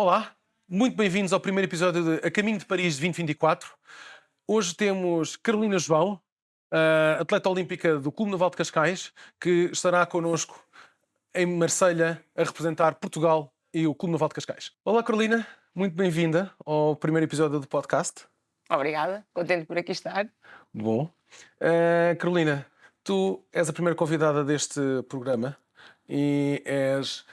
Olá, muito bem-vindos ao primeiro episódio de A Caminho de Paris 2024. Hoje temos Carolina João, atleta olímpica do Clube Naval de Cascais, que estará connosco em Marselha a representar Portugal e o Clube Naval de Cascais. Olá, Carolina, muito bem-vinda ao primeiro episódio do podcast. Obrigada, contente por aqui estar. Bom. Carolina, tu és a primeira convidada deste programa e és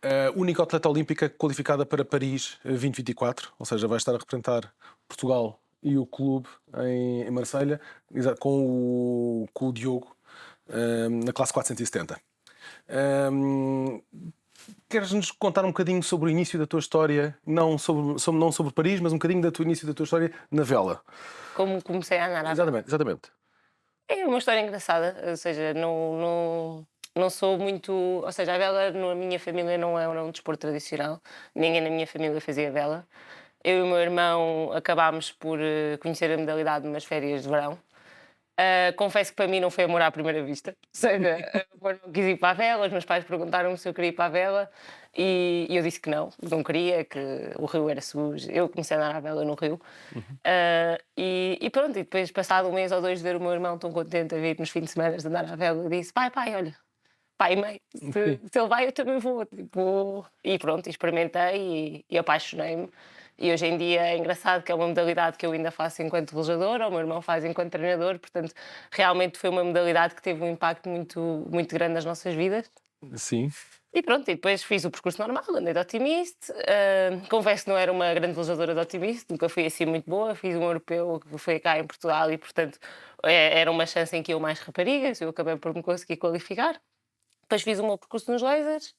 a única atleta olímpica qualificada para Paris 2024, ou seja, vai estar a representar Portugal e o clube em Marselha, com o Diogo, na classe 470. Queres-nos contar um bocadinho sobre o início da tua história, não sobre Paris, mas um bocadinho do início da tua história na vela? Como comecei a andar à vela. Exatamente. É uma história engraçada, ou seja, não sou muito. Ou seja, a vela na minha família não é um desporto tradicional, ninguém na minha família fazia vela. Eu e o meu irmão acabámos por conhecer a modalidade numas férias de verão. Confesso que para mim não foi amor à primeira vista. Ou seja, eu quis ir para a vela, os meus pais perguntaram-me se eu queria ir para a vela e eu disse que não queria, que o rio era sujo. Eu comecei a andar à vela no rio. E pronto, e depois, passado um mês ou dois de ver o meu irmão tão contente a vir nos fins de semana de andar à vela, eu disse: pai, olha, pai e mãe, se ele vai, eu também vou. Tipo, e pronto, experimentei e apaixonei-me. E hoje em dia é engraçado que é uma modalidade que eu ainda faço enquanto velejadora, o meu irmão faz enquanto treinador, portanto, realmente foi uma modalidade que teve um impacto muito grande nas nossas vidas. Sim. E pronto, e depois fiz o percurso normal, andei de Optimist. Confesso que não era uma grande velejadora de Optimist, nunca fui assim muito boa. Fiz um europeu que foi cá em Portugal e, portanto, era uma chance em que eu mais raparigas, eu acabei por me conseguir qualificar. Depois fiz o meu percurso nos lasers,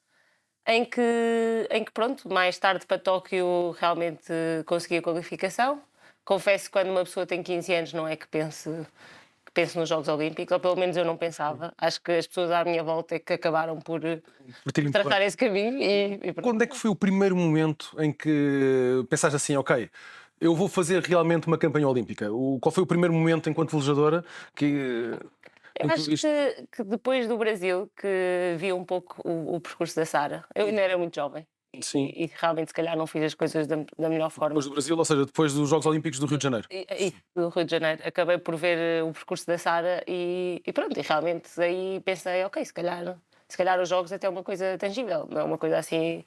em que pronto, mais tarde para Tóquio realmente consegui a qualificação. Confesso que quando uma pessoa tem 15 anos não é que pense nos Jogos Olímpicos, ou pelo menos eu não pensava. Acho que as pessoas à minha volta é que acabaram por Ter traçar esse caminho e pronto. Quando é que foi o primeiro momento em que pensaste assim, ok, eu vou fazer realmente uma campanha olímpica? Qual foi o primeiro momento enquanto velejadora Eu em que acho isto... que depois do Brasil, que vi um pouco o percurso da Sara, eu ainda era muito jovem Sim, e realmente se calhar não fiz as coisas da melhor forma. depois do Brasil, ou seja, depois dos Jogos Olímpicos do Rio de Janeiro. E do Rio de Janeiro, acabei por ver o percurso da Sara e pronto, e realmente aí pensei, ok, se calhar os jogos até é uma coisa tangível, não é uma coisa assim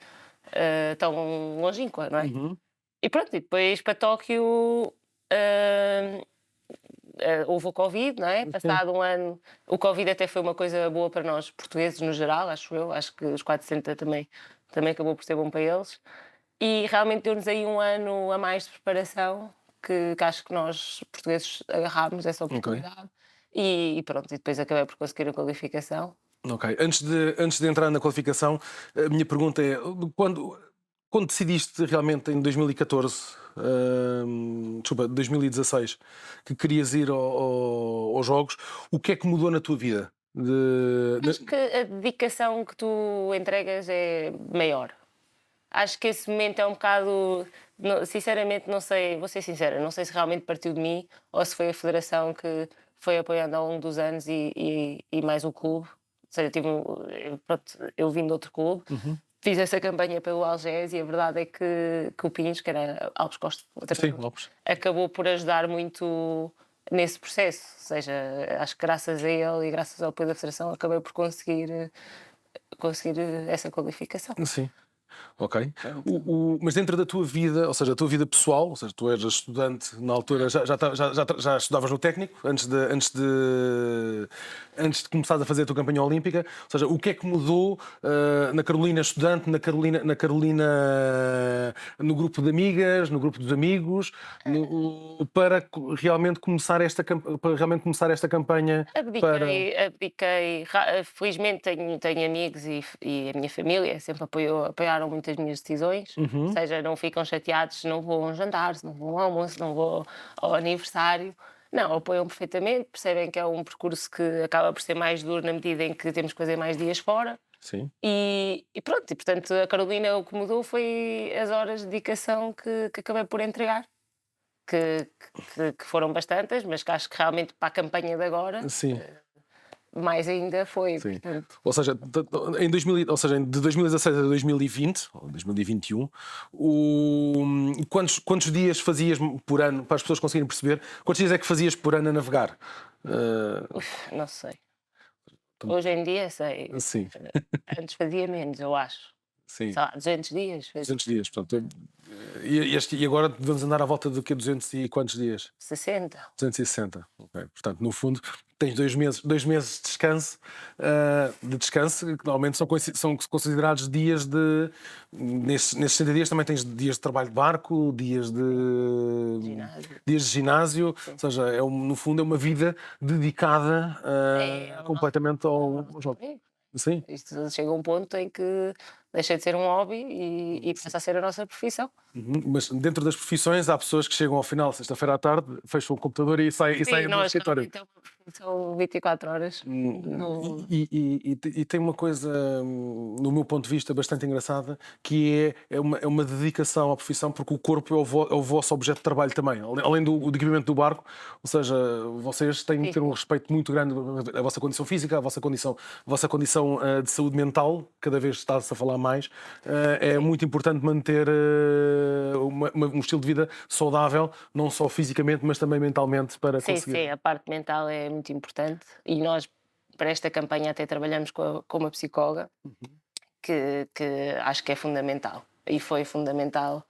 tão longínqua, não é? Uhum. E pronto, e depois para Tóquio houve o Covid, não é? Sim. Passado um ano, o Covid até foi uma coisa boa para nós portugueses no geral, acho eu, acho que os 460 também acabou por ser bom para eles. E realmente deu-nos aí um ano a mais de preparação que acho que nós portugueses agarrámos essa Ok, oportunidade e pronto, e depois acabei por conseguir a qualificação. ok. Antes de entrar na qualificação, a minha pergunta é, quando decidiste realmente em 2014, desculpa, 2016, que querias ir aos Jogos, o que é que mudou na tua vida? Acho que a dedicação que tu entregas é maior. Acho que esse momento é um bocado. Sinceramente, não sei, vou ser sincera, não sei se realmente partiu de mim ou se foi a Federação que foi apoiando ao longo dos anos e mais o clube. Ou seja, eu vim de outro clube, Uhum. fiz essa campanha pelo Algés e a verdade é que o Pins, que era Alves Costa, o Sim, treinador, Lopes. acabou por ajudar muito nesse processo. Ou seja, acho que graças a ele e graças ao apoio da Federação acabei por conseguir essa qualificação. Sim. Ok. Portanto, Mas dentro da tua vida, ou seja, a tua vida pessoal, ou seja, tu eras estudante na altura, já estudavas no técnico antes de começares a fazer a tua campanha olímpica. Ou seja, o que é que mudou na Carolina estudante, na Carolina no grupo de amigas, no grupo dos amigos, para realmente começar esta campanha para. Abdiquei. Felizmente tenho amigos e a minha família sempre apoiaram muito as minhas decisões. Ou Uhum. seja, não ficam chateados se não vou a um jantar, se não vou a um almoço, se não vou ao aniversário. Não, apoiam perfeitamente, percebem que é um percurso que acaba por ser mais duro na medida em que temos que fazer mais dias fora. Sim. E pronto, e portanto a Carolina o que mudou foi as horas de dedicação que acabei por entregar. Que foram bastantes, mas que acho que realmente para a campanha de agora Sim. mais ainda foi, Sim. portanto, Ou seja, de 2016 a 2020, ou 2021, quantos dias fazias por ano, para as pessoas conseguirem perceber, quantos dias é que fazias por ano a navegar? Uh, não sei. então, Hoje em dia sei, sim, antes fazia menos, eu acho. sim. Sei lá, 200 dias, 200 dias, portanto. E agora devemos andar à volta de que 200 e quantos dias? 60. 260. Ok. Portanto, no fundo, tens 2 meses de descanso, que normalmente são considerados dias de. Nesses 60 dias também tens dias de trabalho de barco, Ginásio. dias de ginásio, ou Sim. seja, no fundo é uma vida dedicada É o nosso, completamente é o ao nosso jogo. emprego. Sim. Isto chega a um ponto em que deixa de ser um hobby e passa a ser a nossa profissão. Uhum. Mas dentro das profissões há pessoas que chegam ao final, sexta-feira à tarde, fecham o computador e Sim, saem do nós escritório. realmente é uma profissão 24 horas. Não... E tem uma coisa, no meu ponto de vista, bastante engraçada, que é uma dedicação à profissão, porque o corpo é o vosso objeto de trabalho também. Além do equipamento do barco, ou seja, vocês têm de ter um respeito muito grande à vossa condição física, à vossa condição de saúde mental, cada vez está-se a falar mais. É muito importante manter um estilo de vida saudável, não só fisicamente, mas também mentalmente, para Sim, conseguir. sim, a parte mental é muito importante e nós, para esta campanha, até trabalhamos com uma psicóloga que acho que é fundamental e foi fundamental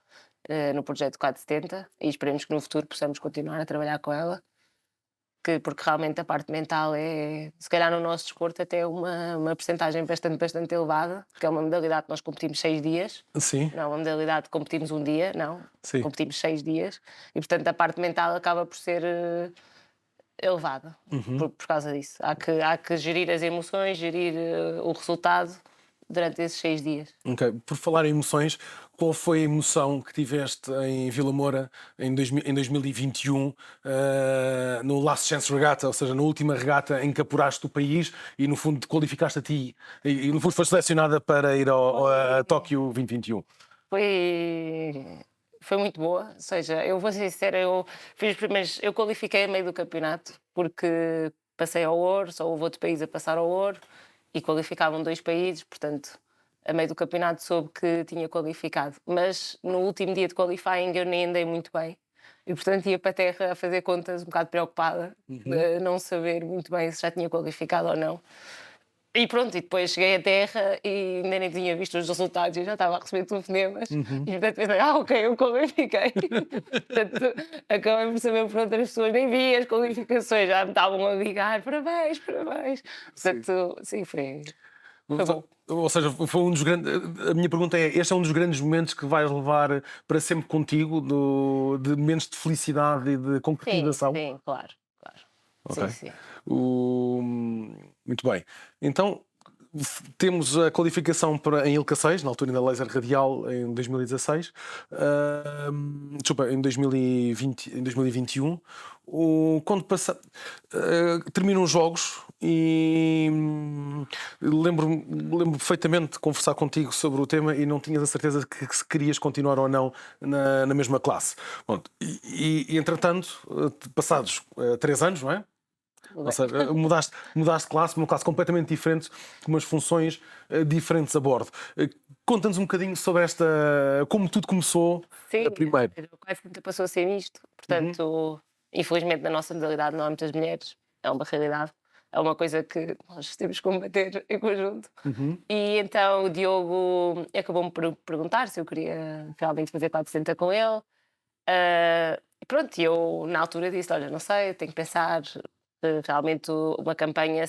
no projeto 470 e esperemos que no futuro possamos continuar a trabalhar com ela, porque realmente a parte mental é, se calhar no nosso desporto, até uma percentagem bastante elevada, porque é uma modalidade que nós competimos 6 dias, Sim, não é uma modalidade que competimos um dia, não, sim. competimos 6 dias e portanto a parte mental acaba por ser elevada por causa disso. Há que gerir as emoções, gerir o resultado durante esses 6 dias. Ok. Por falar em emoções, qual foi a emoção que tiveste em Vila Moura em 2021, no Last Chance Regatta, ou seja, na última regata em que apuraste o país e, no fundo, te qualificaste a ti e no fundo, foste selecionada para ir a Tóquio 2021? Foi muito boa, ou seja, eu vou ser sincera, eu fiz os primeiros, eu qualifiquei a meio do campeonato porque passei ao ouro, só houve outro país a passar ao ouro e qualificavam 2 países, portanto, a meio do campeonato soube que tinha qualificado, mas no último dia de qualifying eu nem andei muito bem e portanto ia para a terra a fazer contas um bocado preocupada, de não saber muito bem se já tinha qualificado ou não. E pronto, e depois cheguei à Terra e ainda nem tinha visto os resultados e já estava a receber telefonemas. E portanto pensei, ok, eu qualifiquei. Portanto, acabei por saber por outras pessoas, nem vi as qualificações, já me estavam a ligar, parabéns, parabéns. Portanto, sim, foi bom. Ou seja, foi um dos grandes. A minha pergunta é: este é um dos grandes momentos que vais levar para sempre contigo, de momentos de felicidade e de Sim, concretização? sim, claro, claro. Ok. Sim, sim. O- Muito bem. Então, temos a qualificação em Ilcaceiros, na altura da laser radial, em 2016. Desculpa, em 2020, em 2021. Quando terminam os jogos e lembro perfeitamente de conversar contigo sobre o tema e não tinhas a certeza que se querias continuar ou não na mesma classe. Pronto, entretanto, passados 3 anos, não é? Tudo Ou bem. seja, mudaste de classe, uma classe completamente diferente, com umas funções diferentes a bordo. Conta-nos um bocadinho sobre como tudo começou Sim, primeiro. quase que passou a ser isto. Uhum, Portanto, infelizmente na nossa modalidade não há muitas mulheres, é uma realidade. É uma coisa que nós temos que combater em conjunto. uhum, E então o Diogo acabou-me por perguntar se eu queria realmente fazer 460 com ele. E pronto, e eu na altura disse: Olha, não sei, tenho que pensar. Realmente uma campanha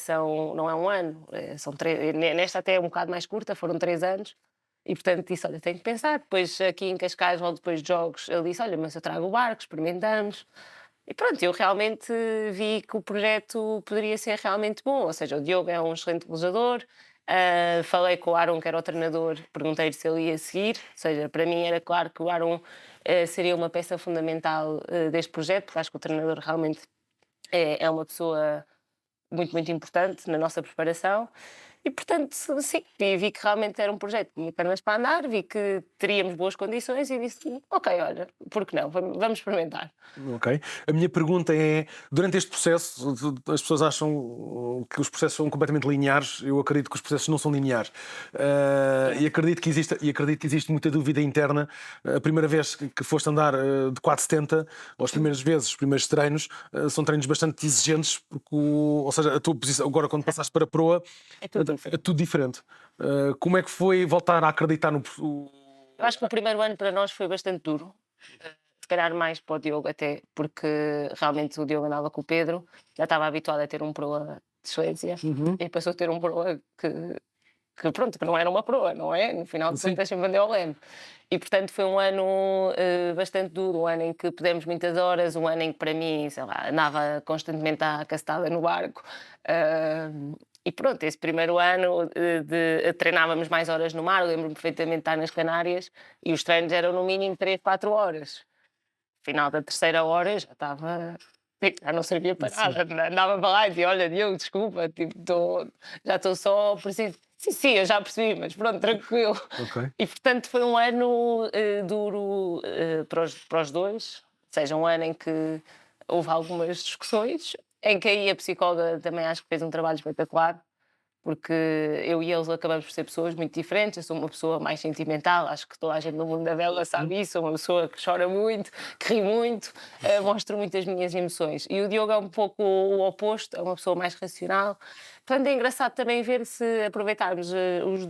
não é um ano, são 3, nesta até é um bocado mais curta, foram 3 anos. E portanto disse: Olha, tenho que pensar. Depois aqui em Cascais, logo depois de jogos, ele disse: Olha, mas eu trago o barco, experimentamos. E pronto, eu realmente vi que o projeto poderia ser realmente bom. Ou seja, o Diogo é um excelente velejador. Falei com o Aaron, que era o treinador, perguntei-lhe se ele ia seguir. Ou seja, para mim era claro que o Aaron seria uma peça fundamental deste projeto, porque acho que o treinador realmente é uma pessoa muito, muito importante na nossa preparação. E, portanto, sim, vi que realmente era um projeto que tinha pernas para andar, vi que teríamos boas condições e disse, ok, olha, por que não? Vamos experimentar. Ok. A minha pergunta é, durante este processo, as pessoas acham que os processos são completamente lineares. Eu acredito que os processos não são lineares. E acredito que existe muita dúvida interna. A primeira vez que foste andar de 470, ou as primeiras vezes, os primeiros treinos, são treinos bastante exigentes, porque, ou seja, a tua posição, agora quando passaste para a proa, É tudo é diferente. tudo diferente. Como é que foi voltar a acreditar no... Eu acho que o primeiro ano para nós foi bastante duro. Se calhar mais para o Diogo até, porque realmente o Diogo andava com o Pedro, já estava habituado a ter um proa de excelência Uhum. e passou a ter um proa pronto, que não era uma proa, não é? No final de Sim. contas sempre andei ao leme. E portanto foi um ano bastante duro, um ano em que pudemos muitas horas, um ano em que para mim, sei lá, andava constantemente à castada no barco. E pronto, esse primeiro ano treinávamos mais horas no mar, lembro-me perfeitamente de estar nas Canárias e os treinos eram no mínimo 3, 4 horas. Final da terceira hora eu já estava. Já não servia para nada, andava para lá e dizia: Olha, Diogo, desculpa, tipo, já estou só. Preciso. Sim, eu já percebi, mas pronto, tranquilo. Ok. E portanto foi um ano duro para os dois, ou seja, um ano em que houve algumas discussões, em que aí a psicóloga também acho que fez um trabalho espetacular, porque eu e eles acabamos por ser pessoas muito diferentes. Eu sou uma pessoa mais sentimental, acho que toda a gente no mundo da vela sabe isso. Sou uma pessoa que chora muito, que ri muito, mostro muito as minhas emoções. E o Diogo é um pouco o oposto, é uma pessoa mais racional. Portanto, é engraçado também ver se aproveitarmos os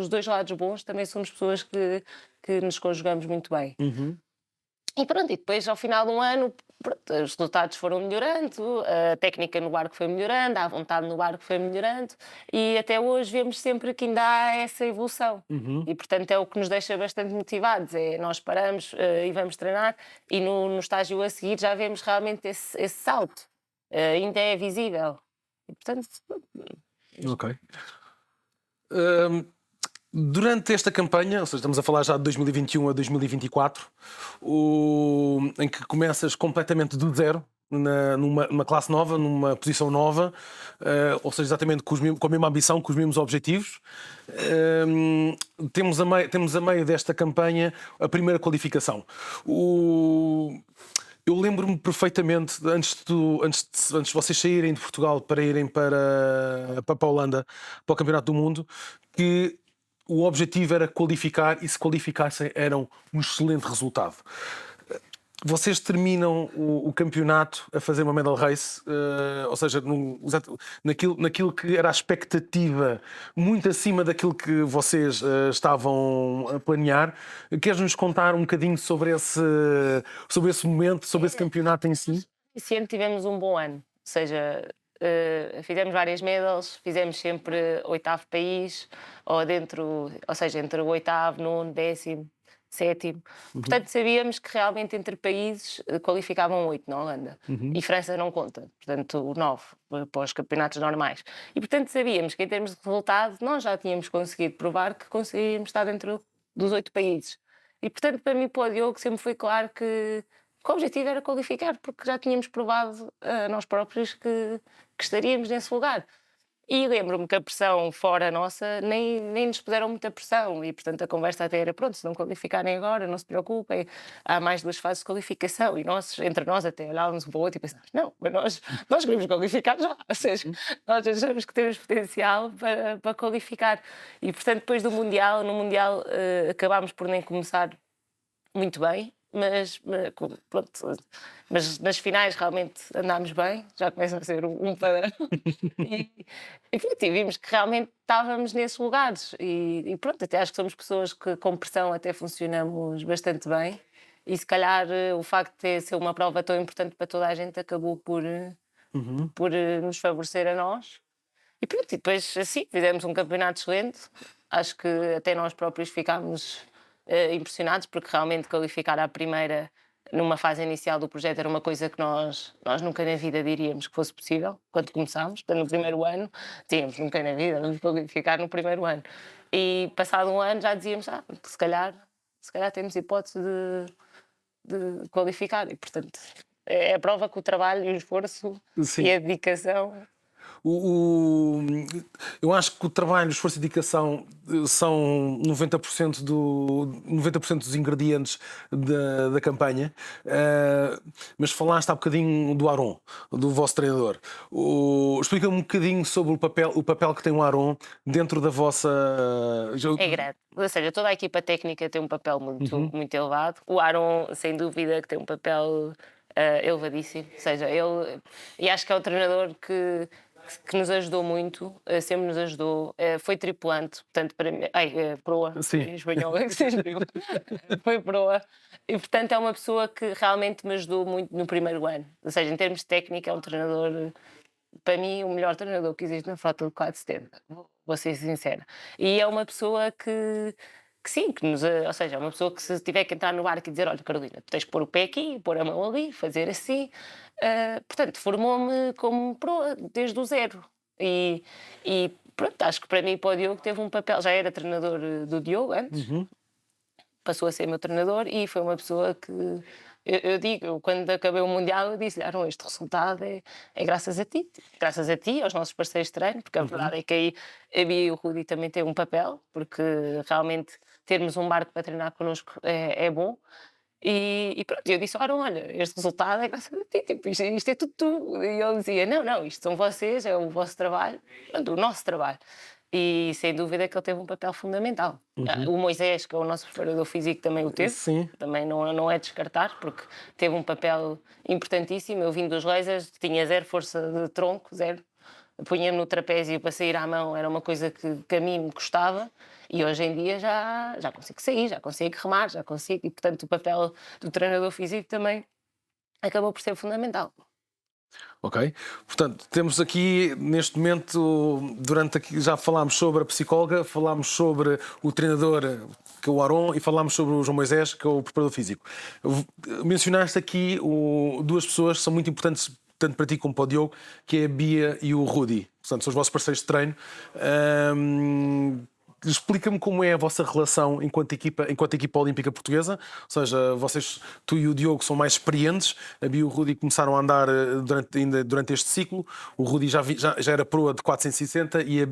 dois lados bons. Também somos pessoas que nos conjugamos muito bem. Uhum. E pronto, e depois ao final de um ano, pronto, os resultados foram melhorando, a técnica no barco foi melhorando, a vontade no barco foi melhorando e até hoje vemos sempre que ainda há essa evolução. Uhum. E portanto é o que nos deixa bastante motivados, é nós paramos e vamos treinar e no estágio a seguir já vemos realmente esse salto, ainda é visível. E portanto, Ok. Hum, Durante esta campanha, ou seja, estamos a falar já de 2021 a 2024, em que começas completamente do zero, numa classe nova, numa posição nova, ou seja, exatamente com a mesma ambição, com os mesmos objetivos. Temos a meio desta campanha a primeira qualificação. Eu lembro-me perfeitamente, antes de vocês saírem de Portugal para irem para a Holanda, para o Campeonato do Mundo, que o objetivo era qualificar, e se qualificassem era um excelente resultado. Vocês terminam o campeonato a fazer uma medal race, ou seja, naquilo que era a expectativa, muito acima daquilo que vocês estavam a planear. Queres-nos contar um bocadinho sobre esse momento, sobre esse campeonato em si? esse ano tivemos um bom ano, ou seja, fizemos várias medals, fizemos sempre oitavo país, ou seja, entre o oitavo, nono, décimo, sétimo. Portanto, sabíamos que realmente entre países qualificavam 8 na Holanda. E França não conta, portanto, 9 para os campeonatos normais. E portanto, sabíamos que em termos de resultado, nós já tínhamos conseguido provar que conseguíamos estar dentro dos 8 países. E portanto, para mim, para o Diogo, sempre foi claro que o objetivo era qualificar, porque já tínhamos provado a nós próprios que estaríamos nesse lugar. E lembro-me que a pressão fora nossa nem nos puseram muita pressão e, portanto, a conversa até era, pronto, se não qualificarem agora, não se preocupem, há mais 2 fases de qualificação e entre nós até olhávamos um para o outro e pensávamos, não, mas nós queremos qualificar já, ou seja, nós achamos que temos potencial para qualificar. E, portanto, depois no Mundial acabámos por nem começar muito bem, pronto, mas nas finais realmente andámos bem, já começa a ser um padrão. E vimos que realmente estávamos nesses lugares. E pronto, até acho que somos pessoas que com pressão até funcionamos bastante bem. E se calhar o facto de ser uma prova tão importante para toda a gente acabou por nos favorecer a nós. E pronto, e depois assim fizemos um campeonato excelente. Acho que até nós próprios ficámos impressionados, porque realmente qualificar à primeira numa fase inicial do projeto era uma coisa que nós nunca na vida diríamos que fosse possível quando começámos. Portanto, no primeiro ano tínhamos nunca na vida, vamos qualificar no primeiro ano. E passado um ano já dizíamos que se calhar temos hipótese de qualificar. E portanto é a prova que o trabalho e o esforço Sim. e a dedicação. o- o- eu acho que o trabalho, o esforço e dedicação são 90% dos ingredientes da campanha. Mas falaste há bocadinho do Aron, do vosso treinador. Explica-me um bocadinho sobre o papel que tem o Aron dentro da vossa. É grande. Ou seja, toda a equipa técnica tem um papel Uhum. muito elevado. O Aaron, sem dúvida, que tem um papel elevadíssimo. Ou seja, ele. E acho que é o treinador que nos ajudou muito, sempre nos ajudou. Foi tripulante, portanto, para mim. Ai, proa. Sim. Em espanhol, é que se escreve. Foi proa. E, portanto, é uma pessoa que realmente me ajudou muito no primeiro ano. Ou seja, em termos de técnica, é um treinador, para mim, o melhor treinador que existe na frota do 470. Vou ser sincera. E é uma pessoa que sim, ou seja, é uma pessoa que se tiver que entrar no barco e dizer, olha, Carolina, tu tens que pôr o pé aqui, pôr a mão ali, fazer assim. Portanto, formou-me como proa desde o zero. E pronto, acho que para mim e para o Diogo teve um papel, já era treinador do Diogo antes, Uhum. passou a ser meu treinador e foi uma pessoa que eu digo, quando acabei o Mundial, eu disse-lhe: Arão, este resultado é graças a ti, aos nossos parceiros de treino, porque a verdade é que aí a Bia e o Rudi também têm um papel, porque realmente termos um barco para treinar connosco é bom. E pronto, eu disse: Arão, olha, este resultado é graças a ti, tipo, isto é tudo tu. E ele dizia: não, isto são vocês, é o vosso trabalho, pronto, o nosso trabalho. E sem dúvida que ele teve um papel fundamental. O Moisés, que é o nosso preparador físico, também o teve. Sim. Também não é descartar, porque teve um papel importantíssimo. Eu vim dos lasers, tinha zero força de tronco, zero. Punha-me no trapézio para sair à mão, era uma coisa que a mim me custava. E hoje em dia já consigo sair, já consigo remar, já consigo. E, portanto, o papel do treinador físico também acabou por ser fundamental. Ok. Portanto, temos aqui neste momento, já falámos sobre a psicóloga, falámos sobre o treinador, que é o Aron, e falámos sobre o João Moisés, que é o preparador físico. Mencionaste aqui duas pessoas que são muito importantes, tanto para ti como para o Diogo, que é a Bia e o Rudi. Portanto, são os vossos parceiros de treino. Explica-me como é a vossa relação enquanto equipa olímpica portuguesa, ou seja, tu e o Diogo são mais experientes, a Bia e o Rudi começaram a andar ainda durante este ciclo, o Rudi já era proa de 460 e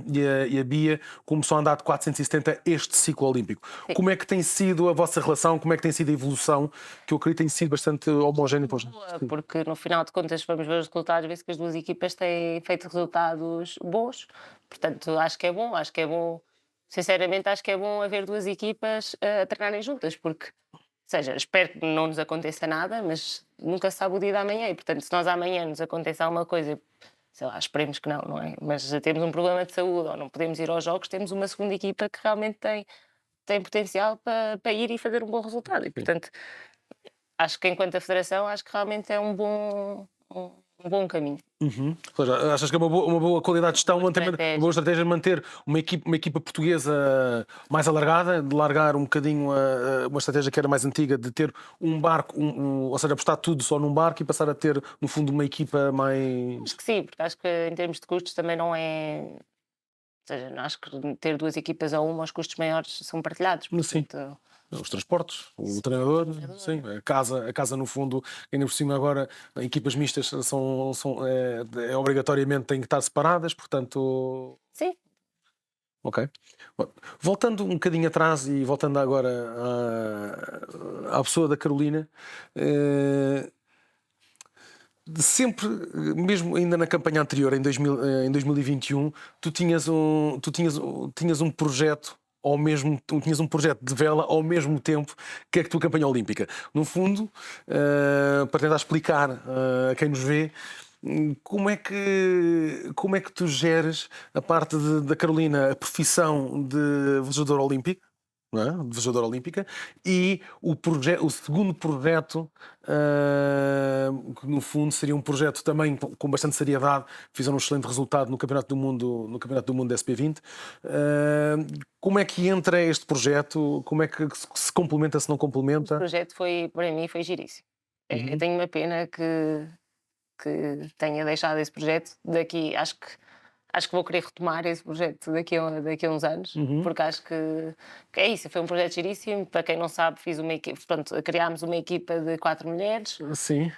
a Bia começou a andar de 470 este ciclo olímpico. Sim. Como é que tem sido a vossa relação, como é que tem sido a evolução, que eu acredito que tem sido bastante homogénea? Boa, porque no final de contas vamos ver os resultados, vê-se que as duas equipas têm feito resultados bons, portanto acho que é bom, sinceramente acho que é bom haver duas equipas a treinarem juntas, porque, ou seja, espero que não nos aconteça nada, mas nunca se sabe o dia da manhã e, portanto, se nós amanhã nos acontecer alguma coisa, sei lá, esperemos que não é? Mas temos um problema de saúde ou não podemos ir aos jogos, temos uma segunda equipa que realmente tem potencial para ir e fazer um bom resultado e, portanto, acho que enquanto a federação, acho que realmente é um bom caminho. Uhum. Ou seja, achas que é uma boa qualidade de gestão, uma boa Estratégia. estratégia de manter uma equipa portuguesa mais alargada, de largar um bocadinho uma estratégia que era mais antiga, de ter um barco, ou seja, apostar tudo só num barco e passar a ter, no fundo, uma equipa mais. Acho que sim, porque acho que em termos de custos também não é. Ou seja, acho que ter duas equipas ou uma, os custos maiores são partilhados. Sim. Portanto, Os transportes, o treinador, sim, a casa no fundo, ainda por cima agora, equipas mistas obrigatoriamente têm que estar separadas, portanto. sim, Ok. Bom, voltando um bocadinho atrás e voltando agora à pessoa da Carolina, sempre, mesmo ainda na campanha anterior, em 2021, tinhas um projeto. Tinhas um projeto de vela ao mesmo tempo que a tua campanha olímpica. No fundo, para tentar explicar a quem nos vê, como é que tu geres a parte da Carolina, a profissão de velejadora olímpica, não é? De velejadora olímpica, e o segundo projeto, que no fundo seria um projeto também com bastante seriedade, fizeram um excelente resultado no Campeonato do Mundo, da SP20. Como é que entra este projeto? Como é que se complementa, se não o complementa? projeto para mim, foi giríssimo. Eu tenho uma pena que tenha deixado esse projeto. acho que vou querer retomar esse projeto daqui a uns anos, porque acho que é isso, foi um projeto giríssimo. Para quem não sabe, fiz uma equipa, pronto, criámos uma equipa de 4 mulheres, Sim.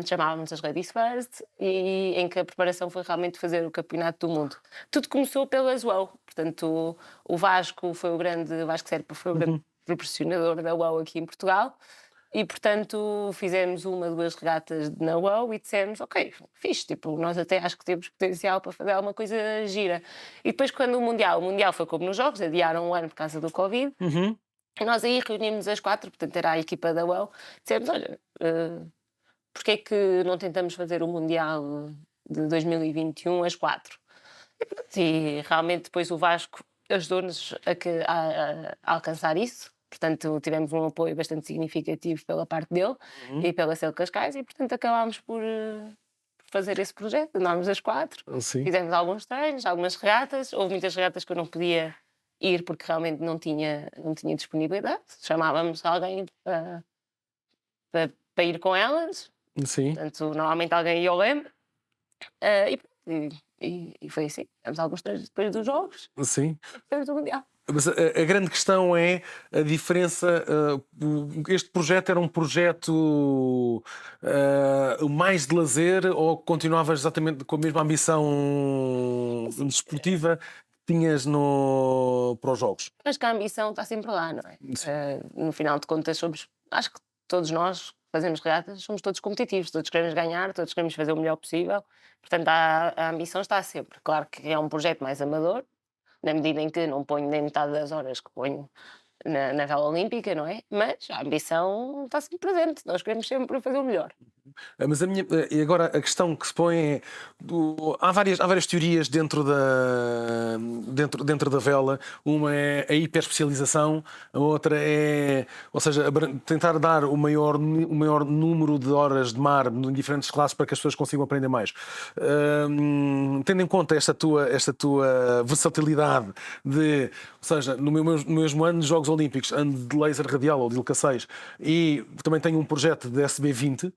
chamávamos as Ladies First, e em que a preparação foi realmente fazer o campeonato do mundo. Tudo começou pelas WOW, portanto o Vasco o Vasco Serpa foi o grande proporcionador da WOW aqui em Portugal. E, portanto, fizemos 2 regatas na WOW e dissemos, ok, fixe, tipo, nós até acho que temos potencial para fazer alguma coisa gira. E depois, quando o Mundial foi como nos Jogos, adiaram um ano por causa do Covid, e nós aí reunimos as 4, portanto, era a equipa da WOW, dissemos, olha, porque é que não tentamos fazer o Mundial de 2021 às 4? E realmente depois o Vasco ajudou-nos a alcançar isso. Portanto, tivemos um apoio bastante significativo pela parte dele e pela Cel Cascais, e portanto acabámos por fazer esse projeto. Andámos as 4, Sim. fizemos alguns treinos, algumas regatas. Houve muitas regatas que eu não podia ir porque realmente não tinha disponibilidade. Chamávamos alguém para ir com elas. Sim. Portanto, normalmente alguém ia ao leme. E foi assim. Fizemos alguns treinos depois dos Jogos Sim. e depois do Mundial. Mas a grande questão é a diferença. Este projeto era um projeto mais de lazer, ou continuavas exatamente com a mesma ambição desportiva que tinhas para os Jogos? Acho que a ambição está sempre lá, não é? No final de contas, acho que todos nós que fazemos regatas somos todos competitivos, todos queremos ganhar, todos queremos fazer o melhor possível. Portanto, a ambição está sempre. Claro que é um projeto mais amador, na medida em que não ponho nem metade das horas que ponho na vela olímpica, não é? Mas a ambição está sempre presente, nós queremos sempre fazer o melhor. Mas e agora a questão que se põe é há várias teorias dentro da vela. Uma é a hiperespecialização, a outra é, ou seja, tentar dar o maior número de horas de mar em diferentes classes para que as pessoas consigam aprender mais. Tendo em conta esta tua versatilidade ou seja, no mesmo ano de Jogos Olímpicos, ano de laser radial ou de Ilka 6, e também tenho um projeto de SB20.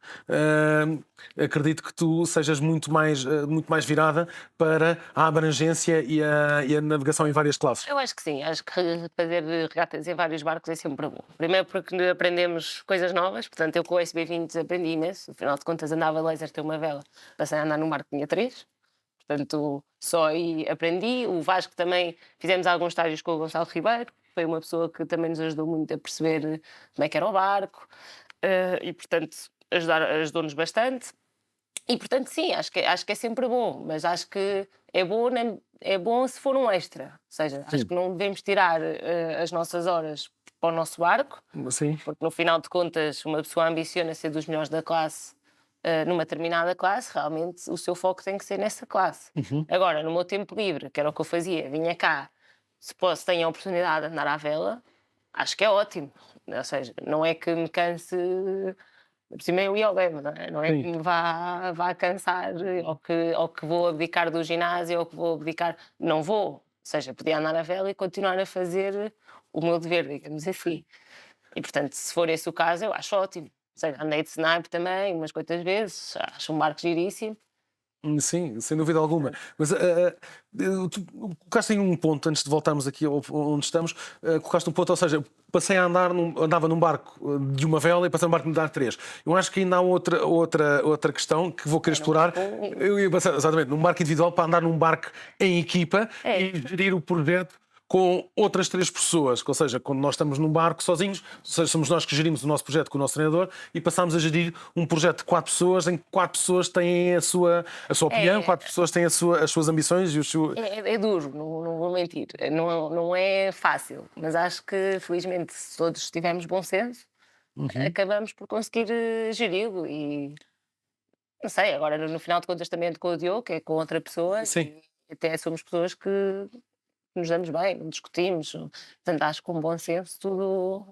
Acredito que tu sejas muito mais virada para a abrangência e a navegação em várias classes. Eu acho que sim, acho que fazer regatas em vários barcos é sempre bom. Primeiro porque aprendemos coisas novas, portanto eu com o SB20 aprendi imenso, afinal de contas andava laser, ter uma vela, passei a andar num barco que tinha 3, portanto só aí aprendi. O Vasco também, fizemos alguns estágios com o Gonçalo Ribeiro, foi uma pessoa que também nos ajudou muito a perceber como é que era o barco, e portanto ajudou-nos bastante. E portanto sim, acho que é sempre bom, mas acho que é bom se for um extra, ou seja, acho que não devemos tirar as nossas horas para o nosso barco, Sim. porque no final de contas uma pessoa ambiciona ser dos melhores da classe numa determinada classe, realmente o seu foco tem que ser nessa classe. Agora, no meu tempo livre, que era o que eu fazia, vinha cá, se tenho a oportunidade de andar à vela, acho que é ótimo, ou seja, não é que me canse. Por cima eu ia ao leme, não é? Não é que me vá cansar, ou que vou abdicar do ginásio, ou que vou abdicar. Não vou. Ou seja, podia andar na vela e continuar a fazer o meu dever, digamos assim. E portanto, se for esse o caso, eu acho ótimo. Ou seja, andei de snipe também, umas quantas vezes, acho um barco giríssimo. Sim, sem dúvida alguma. Mas tu colocaste em um ponto, antes de voltarmos aqui onde estamos, colocaste um ponto, ou seja, andava num barco de uma vela e passei num barco de dar 3. Eu acho que ainda há outra questão que vou querer explorar. Eu ia passar, exatamente, num barco individual para andar num barco em equipa e gerir o projeto com outras 3 pessoas, ou seja, quando nós estamos num barco sozinhos, ou seja, somos nós que gerimos o nosso projeto com o nosso treinador e passamos a gerir um projeto de 4 pessoas, em que 4 pessoas têm a sua opinião, 4 pessoas têm as suas ambições e os seus... É duro, não vou mentir, não é fácil, mas acho que felizmente se todos tivermos bom senso, acabamos por conseguir geri-lo. E não sei, agora no final de contas também ando com o Diogo, que é com outra pessoa. Sim. E até somos pessoas que nos damos bem, não discutimos, portanto acho que com bom senso tudo.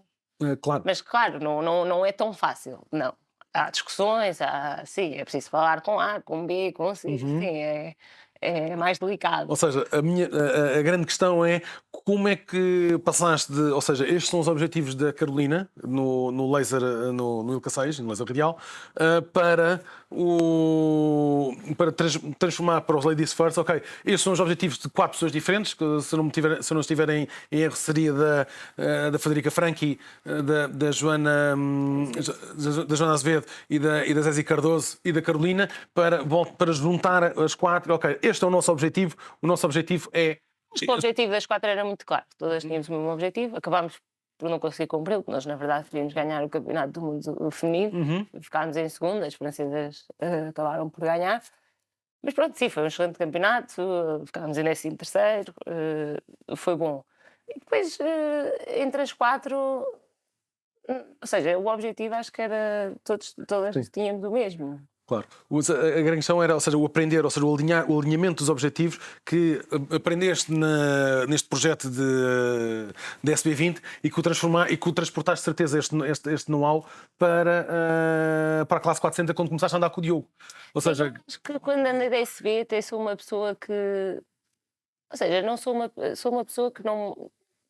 Claro. Mas claro, não é tão fácil, não. Há discussões, sim, é preciso falar com A, com B, com C, sim, é mais delicado. Ou seja, a grande questão é como é que passaste ou seja, estes são os objetivos da Carolina no laser, no Ilka 6, no laser radial, para para transformar para os Ladies First, ok, estes são os objetivos de 4 pessoas diferentes, que se não estiverem em erro seria da Federica Franchi, da Joana, da Joana Azevedo e da Zézi Cardoso e da Carolina, para juntar as 4, ok, este é o nosso objetivo é... Acho que o objetivo das 4 era muito claro, todas tínhamos o mesmo objetivo, acabámos por não conseguir cumpri-lo, nós na verdade queríamos ganhar o campeonato do mundo feminino, ficámos em segundo, as francesas acabaram por ganhar, mas pronto, sim, foi um excelente campeonato, ficámos em 13º, foi bom. E depois, entre as 4, ou seja, o objetivo acho que era, todas tínhamos o mesmo. Claro. A grande questão era, ou seja, o aprender, ou seja, o alinhamento dos objetivos que aprendeste neste projeto de SB20 e que o transportaste de certeza este know-how para a classe 460 quando começaste a andar com o Diogo. Ou seja, acho que quando andei da SB até sou uma pessoa que, ou seja, não sou uma pessoa que não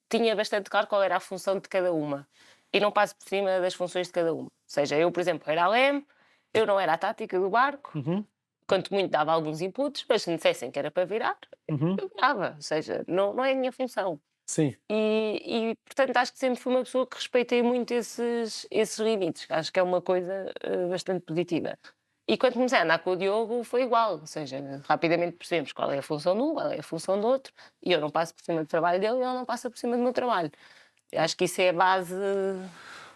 tinha bastante claro qual era a função de cada uma e não passo por cima das funções de cada uma. Ou seja, eu, por exemplo, era a LEM, eu não era a tática do barco, quanto muito dava alguns inputs, mas se me dissessem que era para virar, eu virava. Ou seja, não é a minha função. sim. E, portanto, acho que sempre fui uma pessoa que respeitei muito esses limites. Acho que é uma coisa bastante positiva. E quando comecei a andar com o Diogo foi igual, ou seja, rapidamente percebemos qual é a função de um, qual é a função do outro, e eu não passo por cima do trabalho dele e ele não passa por cima do meu trabalho. Eu acho que isso é a base...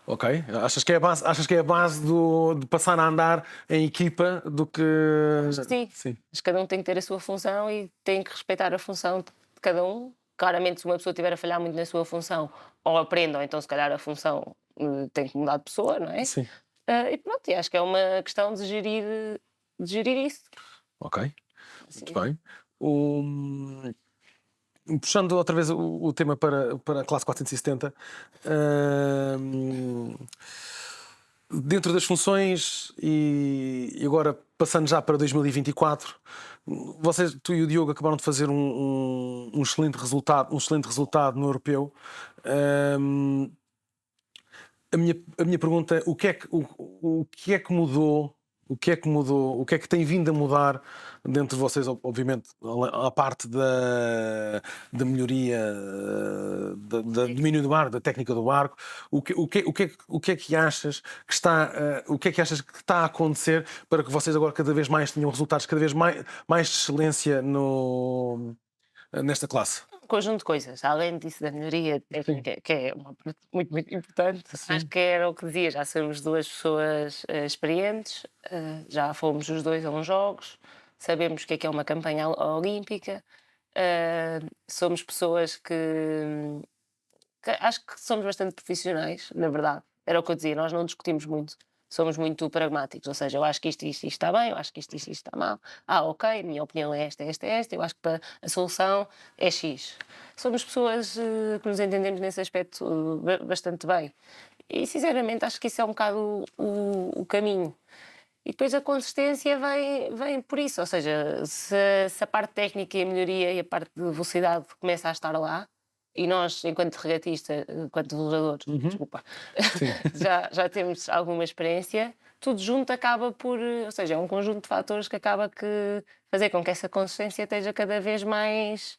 Ok. Achas que é a base de passar a andar em equipa do que... Sim. Mas cada um tem que ter a sua função e tem que respeitar a função de cada um. Claramente, se uma pessoa estiver a falhar muito na sua função, ou aprende, ou então se calhar a função tem que mudar de pessoa, não é? Sim. E pronto, e acho que é uma questão de gerir isso. Ok. Muito bem. Puxando outra vez o tema para a classe 470, dentro das funções e agora passando já para 2024, tu e o Diogo acabaram de fazer um excelente resultado no europeu. A minha pergunta é o que é que mudou? O que é que tem vindo a mudar dentro de vocês, obviamente, a parte da melhoria do domínio do barco, da técnica do barco? O que é que achas que está a acontecer para que vocês agora cada vez mais tenham resultados cada vez mais de excelência nesta classe? Conjunto de coisas, além disso da melhoria técnica, que é uma parte muito, muito importante. Sim. Acho que era o que dizia, já somos duas pessoas experientes, já fomos os dois a uns jogos, sabemos o que é uma campanha olímpica, somos pessoas que acho que somos bastante profissionais, na verdade. Era o que eu dizia, nós não discutimos muito. Somos muito pragmáticos, ou seja, eu acho que isto está bem, eu acho que isto está mal. Ok, a minha opinião é esta, eu acho que a solução é X. Somos pessoas que nos entendemos nesse aspecto bastante bem. E, sinceramente, acho que isso é um bocado o caminho. E depois a consistência vem por isso, ou seja, se a parte técnica e a melhoria e a parte de velocidade começa a estar lá, e nós, enquanto regatistas, enquanto veladores, desculpa, já temos alguma experiência, tudo junto acaba por... Ou seja, é um conjunto de fatores que acaba que fazer com que essa consistência esteja cada vez mais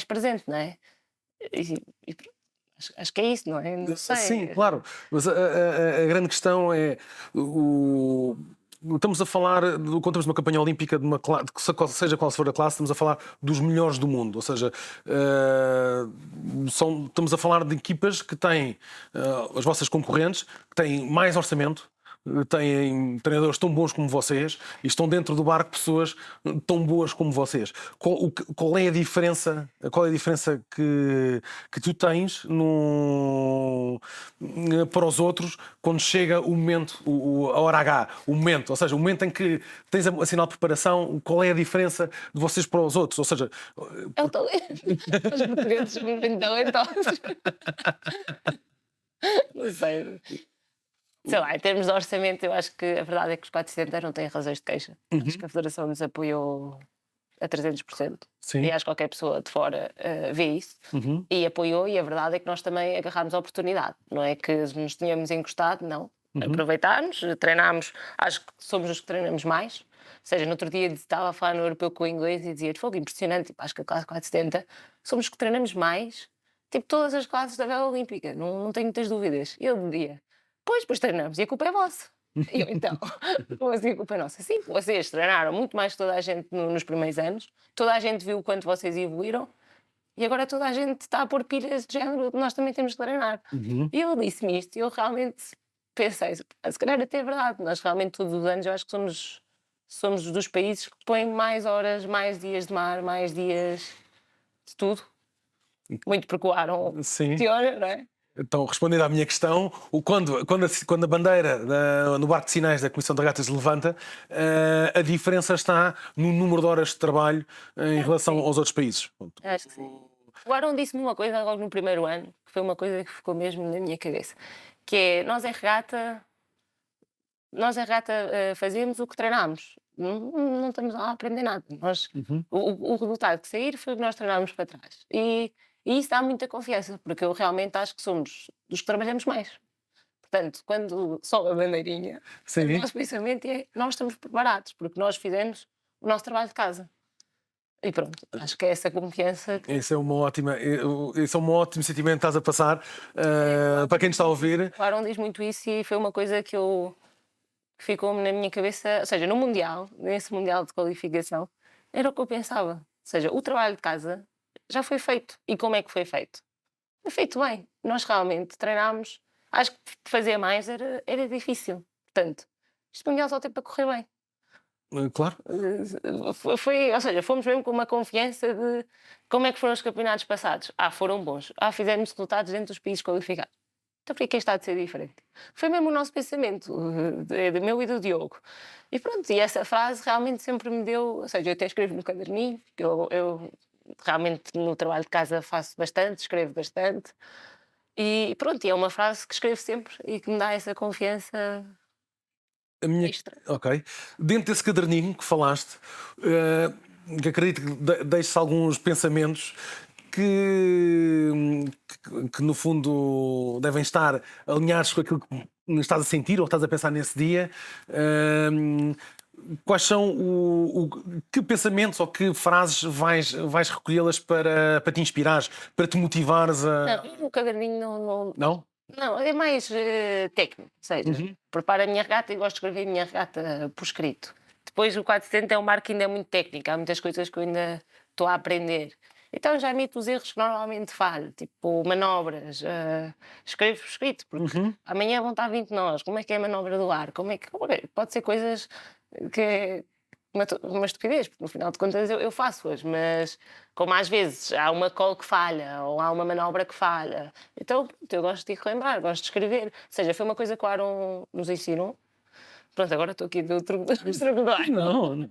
presente, não é? E acho que é isso, não é? Não sei. Sim, claro. Mas a grande questão é... Estamos a falar, quando estamos numa campanha olímpica, seja qual for a classe, estamos a falar dos melhores do mundo. Ou seja, estamos a falar de equipas que têm, as vossas concorrentes, que têm mais orçamento, têm treinadores tão bons como vocês e estão dentro do barco pessoas tão boas como vocês. Qual é a diferença? Qual é a diferença que tu tens para os outros quando chega o momento, a hora H, o momento, ou seja, o momento em que tens a sinal de preparação, qual é a diferença de vocês para os outros? Ou seja, é o talento. Os portugueses são muito talentosos. Não sei. Sei lá, em termos de orçamento, eu acho que a verdade é que os 470 não têm razões de queixa. Acho que a Federação nos apoiou a 300%. Sim. E acho que qualquer pessoa de fora vê isso e apoiou, e a verdade é que nós também agarrámos a oportunidade. Não é que nos tínhamos encostado, não. aproveitarmos, treinámos, acho que somos os que treinamos mais. Ou seja, no outro dia estava a falar no europeu com o inglês e dizia, fogo, impressionante, tipo, acho que a classe 470 somos os que treinamos mais, tipo todas as classes da vela olímpica, não tenho muitas dúvidas. E ele dizia, pois treinamos e a culpa é vossa. E eu, então, como assim a culpa é nossa? Sim, vocês treinaram muito mais que toda a gente nos primeiros anos, toda a gente viu o quanto vocês evoluíram e agora toda a gente está a pôr pilhas de género, nós também temos de treinar. E ele disse-me isto e eu realmente pensei, se calhar até é verdade, nós realmente todos os anos eu acho que somos dos países que põem mais horas, mais dias de mar, mais dias de tudo. Muito porque o Aaron Sim. teórico, não é? Então, respondendo à minha questão, quando a bandeira no barco de sinais da Comissão de Regatas levanta, a diferença está no número de horas de trabalho em relação aos outros países. Acho que sim. O Aaron disse-me uma coisa logo no primeiro ano, que foi uma coisa que ficou mesmo na minha cabeça, que é, nós em regata fazemos o que treinámos. Não estamos lá a aprender nada. O resultado que sair foi o que nós treinámos para trás. E isso dá muita confiança, porque eu realmente acho que somos dos que trabalhamos mais. Portanto, quando sobe a bandeirinha, Sim. o nosso pensamento é nós estamos preparados, porque nós fizemos o nosso trabalho de casa. E pronto, acho que é essa confiança que Esse é um ótimo sentimento que estás a passar para quem nos está a ouvir. o Aaron diz muito isso e foi uma coisa que ficou-me na minha cabeça, ou seja, no Mundial, nesse Mundial de qualificação, era o que eu pensava. Ou seja, o trabalho de casa já foi feito. E como é que foi feito? Foi feito bem. Nós realmente treinámos. Acho que fazer mais era difícil. Portanto, este Mundial só tem para correr bem. Claro. Ou seja, fomos mesmo com uma confiança de como é que foram os campeonatos passados. Foram bons. Fizemos resultados dentro dos países qualificados. Então, por que está de ser diferente? Foi mesmo o nosso pensamento, do meu e do Diogo. E pronto, e essa frase realmente sempre me deu. Ou seja, eu até escrevo no caderninho, porque eu realmente no trabalho de casa faço bastante, escrevo bastante. E pronto, e é uma frase que escrevo sempre e que me dá essa confiança extra. Ok. Dentro desse caderninho que falaste, que acredito que deixe alguns pensamentos que no fundo devem estar alinhados com aquilo que estás a sentir ou estás a pensar nesse dia. Quais são que pensamentos ou que frases vais recolhê-las para te inspirares, para te motivares a. Não, o caderninho não. Não? Não, é mais técnico, ou seja, preparo a minha regata e gosto de escrever a minha regata por escrito. Depois o 470 é um marco que ainda é muito técnico, há muitas coisas que eu ainda estou a aprender. Então já imito os erros que normalmente falho, tipo manobras, escrevo por escrito, porque amanhã vão estar 20 nós, como é que é a manobra do ar, pode ser coisas que é uma estupidez, porque no final de contas eu faço-as, mas como às vezes há uma call que falha ou há uma manobra que falha, então eu gosto de relembrar, gosto de escrever. Ou seja, foi uma coisa que o Aaron nos ensinou. Pronto, agora estou aqui do truque do ar. Não.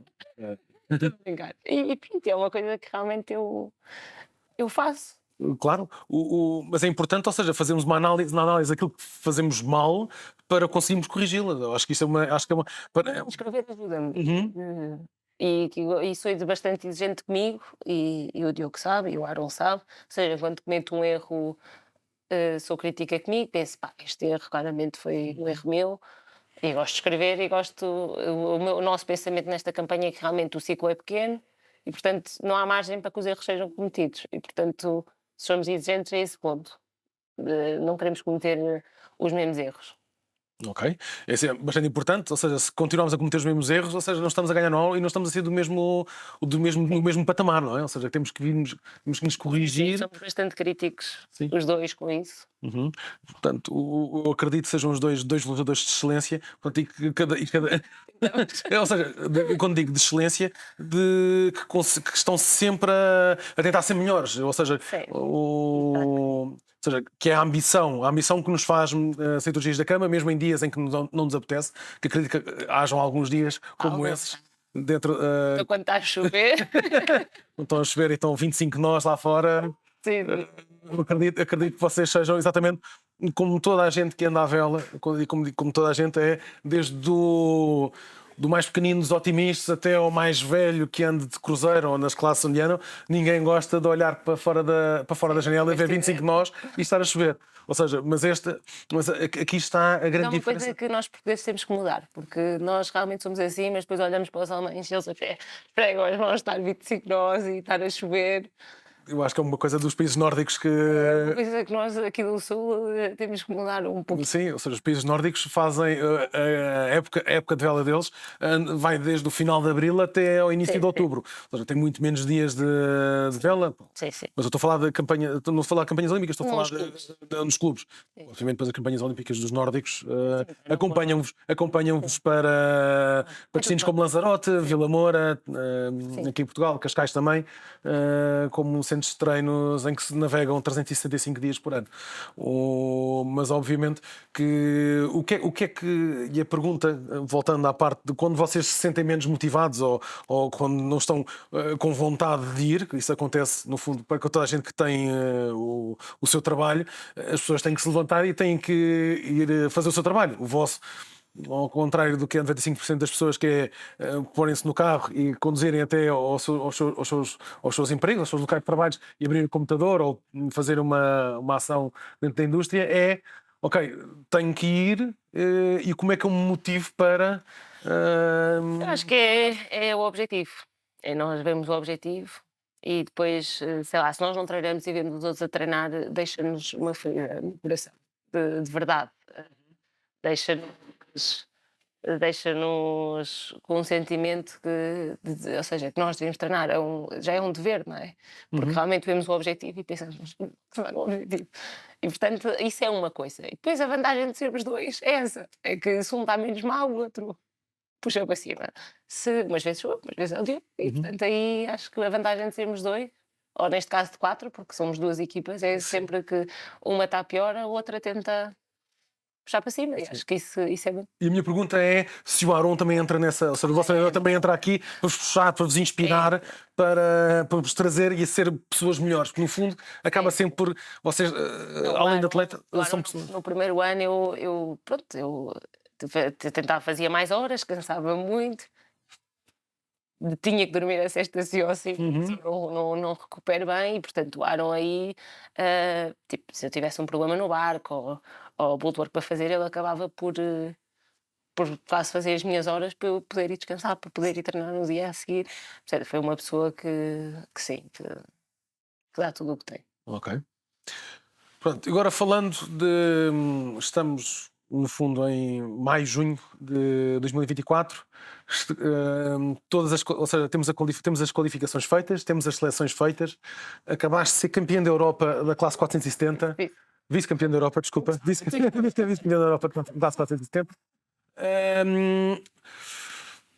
E pronto, é uma coisa que realmente eu faço. Claro, mas é importante, ou seja, fazermos uma análise daquilo que fazemos mal para conseguirmos corrigi-la. Eu acho que isso é uma. Escrever ajuda-me. E sou bastante exigente comigo, e o Diogo sabe, e o Aaron sabe. Ou seja, quando cometo um erro, sou crítica comigo, penso, este erro claramente foi um erro meu. E gosto de escrever e o nosso pensamento nesta campanha é que realmente o ciclo é pequeno e, portanto, não há margem para que os erros sejam cometidos. E, portanto, somos exigentes a esse ponto. Não queremos cometer os mesmos erros. Ok, esse é bastante importante, ou seja, se continuarmos a cometer os mesmos erros, ou seja, não estamos a ganhar nada e não estamos a ser no mesmo patamar, não é? Ou seja, temos que nos corrigir. Somos bastante críticos, Sim. os dois, com isso. Portanto, eu acredito que sejam os dois lutadores de excelência, portanto, ou seja, quando digo de excelência, que estão sempre a tentar ser melhores, ou seja, que é a ambição que nos faz sair dos dias da cama, mesmo em dias em que não nos apetece, que acredito que hajam alguns dias como esses. Dentro, então, quando está a chover. Estão a chover e estão 25 nós lá fora. Sim. Acredito que vocês sejam exatamente como toda a gente que anda à vela, como toda a gente é, desde do mais pequenino dos otimistas até ao mais velho que ande de cruzeiro ou nas classes onde andam, ninguém gosta de olhar para fora da janela e ver 25 nós e estar a chover. Ou seja, mas aqui está a É grande uma diferença. coisa que nós portugueses temos que mudar, porque nós realmente somos assim, mas depois olhamos para os alemães e eles pregam as mãos, estar 25 nós e estar a chover. Eu acho que é uma coisa dos países nórdicos que. Uma coisa que nós aqui do Sul temos que mudar um pouco. Sim, ou seja, os países nórdicos fazem a época de vela deles vai desde o final de abril até ao início de outubro. Ou seja, tem muito menos dias de vela. Sim, sim. Mas eu estou a falar de campanha, não estou a falar de campanhas olímpicas, estou a falar Nos nos clubes. Obviamente, depois as campanhas olímpicas dos nórdicos acompanham-vos para destinos como Lanzarote, Vila Moura, aqui em Portugal, Cascais também, como centros de treinos em que se navegam 365 dias por ano. Mas obviamente que o que é que. E a pergunta, voltando à parte de quando vocês se sentem menos motivados ou quando não estão com vontade de ir, que isso acontece no fundo para toda a gente que tem o seu trabalho, as pessoas têm que se levantar e têm que ir fazer o seu trabalho. O vosso. Ao contrário do que é 95% das pessoas, que é porem-se no carro e conduzirem até aos seus empregos, aos seus locais de trabalho e abrir o computador ou fazer uma ação dentro da indústria, ok, tenho que ir e como é que eu me motivo para... Eu acho que é o objetivo. É nós vemos o objetivo e depois, sei lá, se nós não treinamos e vemos os outros a treinar, deixa-nos uma ferida no coração, de verdade. Deixa-nos deixa-nos com um sentimento ou seja, que nós devemos treinar, já é um dever, não é? Porque realmente vemos o objetivo e pensamos, treinar o objetivo. E portanto, isso é uma coisa. E depois a vantagem de sermos dois é essa, é que se um está menos mal, o outro puxa para cima. Umas vezes sou eu, umas vezes é o Diogo. E portanto aí acho que a vantagem de sermos dois, ou neste caso de quatro, porque somos duas equipas, é sempre que uma está pior, a outra tenta puxar para cima. E acho que isso é bom. E a minha pergunta é se o Aaron também entra nessa, ou seja, o vosso treinador também entra aqui para vos puxar, para vos inspirar, para vos trazer e a ser pessoas melhores, porque no fundo acaba sempre por vocês, além de atleta, são pessoas. No primeiro ano eu tentava, fazia mais horas, cansava muito, tinha que dormir a sexta sim ou sim, não recupero bem e portanto o Aaron aí, tipo, se eu tivesse um problema no barco ou bulwark para fazer, ele acabava por quase fazer as minhas horas para eu poder ir descansar, para poder ir treinar no dia a seguir. Portanto, foi uma pessoa que sim, que dá tudo o que tem. Ok. Pronto, agora falando de. Estamos, no fundo, em maio, junho de 2024. Ou seja, temos as qualificações feitas, temos as seleções feitas. Acabaste de ser campeão da Europa da classe 470. Sim. Vice-campeão da Europa, desculpa. Vice-campeão da Europa da classe 470.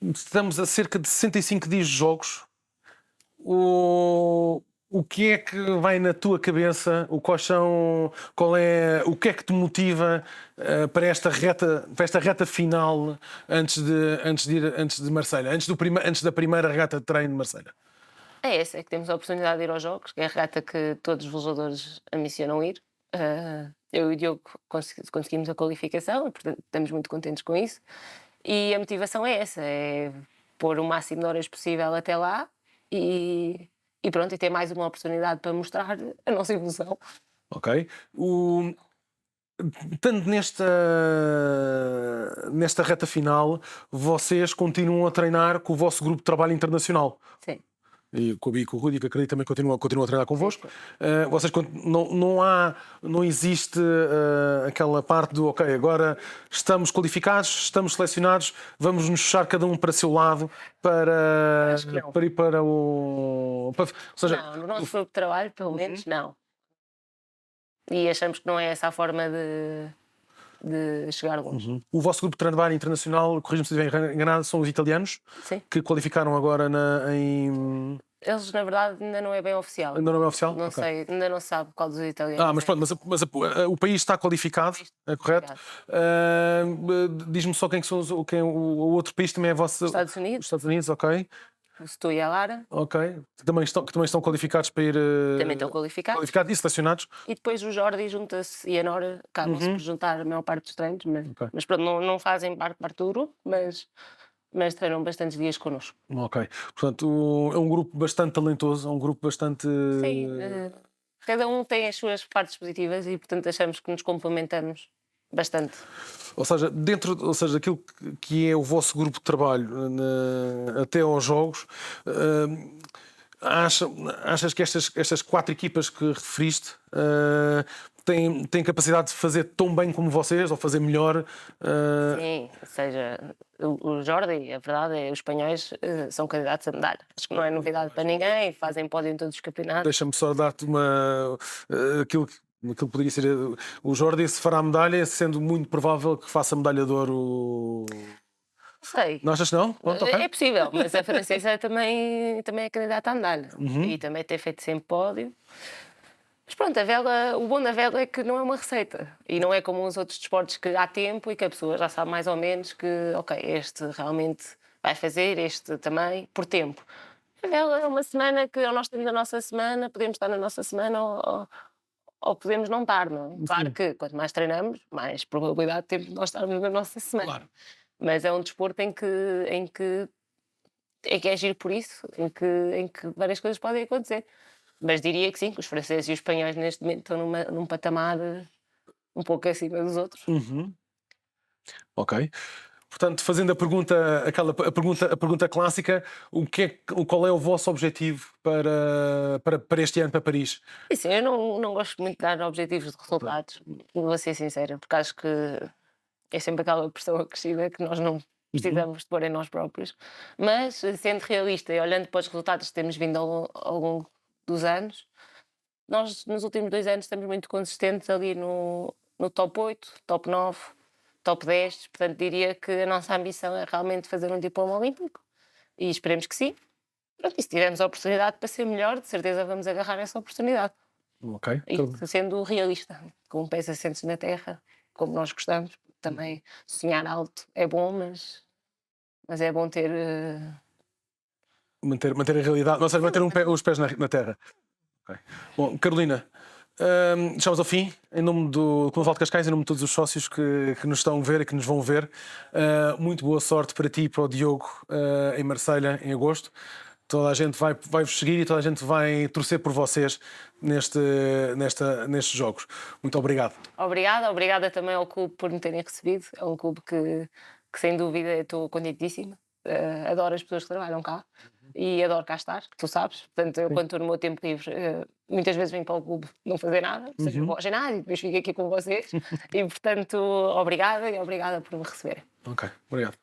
Estamos a cerca de 65 dias de jogos. O que é que vai na tua cabeça? O que é que te motiva para esta reta final antes de Marselha, antes da primeira regata de treino de Marselha? É essa, é que temos a oportunidade de ir aos jogos, que é a regata que todos os veladores ambicionam ir. Eu e o Diogo conseguimos a qualificação, e, portanto, estamos muito contentes com isso. E a motivação é essa, é pôr o máximo de horas possível até lá e pronto, e ter mais uma oportunidade para mostrar a nossa evolução. Ok. Tanto nesta reta final, vocês continuam a treinar com o vosso grupo de trabalho internacional. Sim. E com o Rudi, que acredito também continua a treinar convosco. Vocês não existe aquela parte do ok, agora estamos qualificados, estamos selecionados, vamos nos fechar cada um para o seu lado para ir para o. Ou seja, Não, no nosso grupo de trabalho, pelo menos, não. E achamos que não é essa a forma de chegar longe. O vosso grupo de trabalho internacional, corrija-me se estiver enganado, são os italianos. Sim. Que qualificaram agora em. Eles, na verdade, ainda não é bem oficial. Ainda não é oficial? Não Okay. sei, ainda não se sabe qual dos italianos. Mas pronto, mas o país está qualificado, é correto? Diz-me só quem que são o outro país também é vosso. Estados Unidos. Os Estados Unidos, ok. O Stu e a Lara. Ok. Que também estão qualificados para ir. Também estão qualificados. Qualificados e selecionados. E depois o Jordi junta-se e a Nora acabam-se por juntar a maior parte dos treinos, mas pronto, não fazem parte do grupo, mas mas treinam bastantes dias connosco. Ok. Portanto, é um grupo bastante talentoso, é um grupo bastante. Sim, cada um tem as suas partes positivas e, portanto, achamos que nos complementamos bastante. Ou seja, ou seja, aquilo que é o vosso grupo de trabalho até aos jogos, eh, achas que estas quatro equipas que referiste têm capacidade de fazer tão bem como vocês, ou fazer melhor? Sim, ou seja, o Jordi, a verdade é, os espanhóis são candidatos a medalha. Acho que não é novidade para ninguém, fazem pódio em todos os campeonatos. Deixa-me só dar-te aquilo que poderia ser. O Jordi se fará a medalha, sendo muito provável que faça a medalha de ouro. Não sei, Não achas que não? Pronto, ok. é possível, mas a francesa também é candidata à medalha Uhum. e também tem feito sempre pódio. Mas pronto, a vela, o bom da vela é que não é uma receita e não é como os outros desportos que há tempo e que a pessoa já sabe mais ou menos que, ok, este realmente vai fazer, este também, por tempo. A vela é uma semana que ou nós temos a nossa semana, podemos estar na nossa semana ou podemos não estar, não é? Claro Sim. que quanto mais treinamos, mais probabilidade temos de nós estarmos na nossa semana. Claro. Mas é um desporto em que é giro por isso, em que várias coisas podem acontecer. Mas diria que sim, que os franceses e os espanhóis neste momento estão num patamar um pouco acima dos outros. Uhum. Ok. Portanto, fazendo a pergunta clássica, qual é o vosso objetivo para este ano, para Paris? E sim, eu não gosto muito de dar objetivos de resultados, vou ser sincera, porque acho que é sempre aquela pressão acrescida que nós não Uhum. precisamos de pôr em nós próprios. Mas, sendo realista e olhando para os resultados que temos vindo ao longo dos anos, nós nos últimos 2 anos estamos muito consistentes ali no top 8, top 9, top 10. Portanto, diria que a nossa ambição é realmente fazer um diploma olímpico e esperemos que sim. Pronto, e se tivermos a oportunidade para ser melhor, de certeza vamos agarrar essa oportunidade. Ok. E sendo realista, com pés assentes na terra, como nós gostamos, também sonhar alto é bom, mas é bom ter. Manter a realidade, ou seja, manter os pés na terra. Ok. Bom, Carolina, chegamos ao fim. Em nome do Clube de Cascais, em nome de todos os sócios que nos estão a ver e que nos vão ver, muito boa sorte para ti e para o Diogo em Marselha, em agosto. Toda a gente vai-vos seguir e toda a gente vai torcer por vocês nestes jogos. Muito obrigado. Obrigada também ao clube por me terem recebido. É um clube que sem dúvida eu estou contentíssima. Adoro as pessoas que trabalham cá e adoro cá estar, tu sabes. Portanto, eu quando estou no meu tempo livre, muitas vezes venho para o clube não fazer nada, ou seja, vou ao ginásio e depois fico aqui com vocês. E portanto, obrigada e obrigada por me receberem. Ok, obrigado.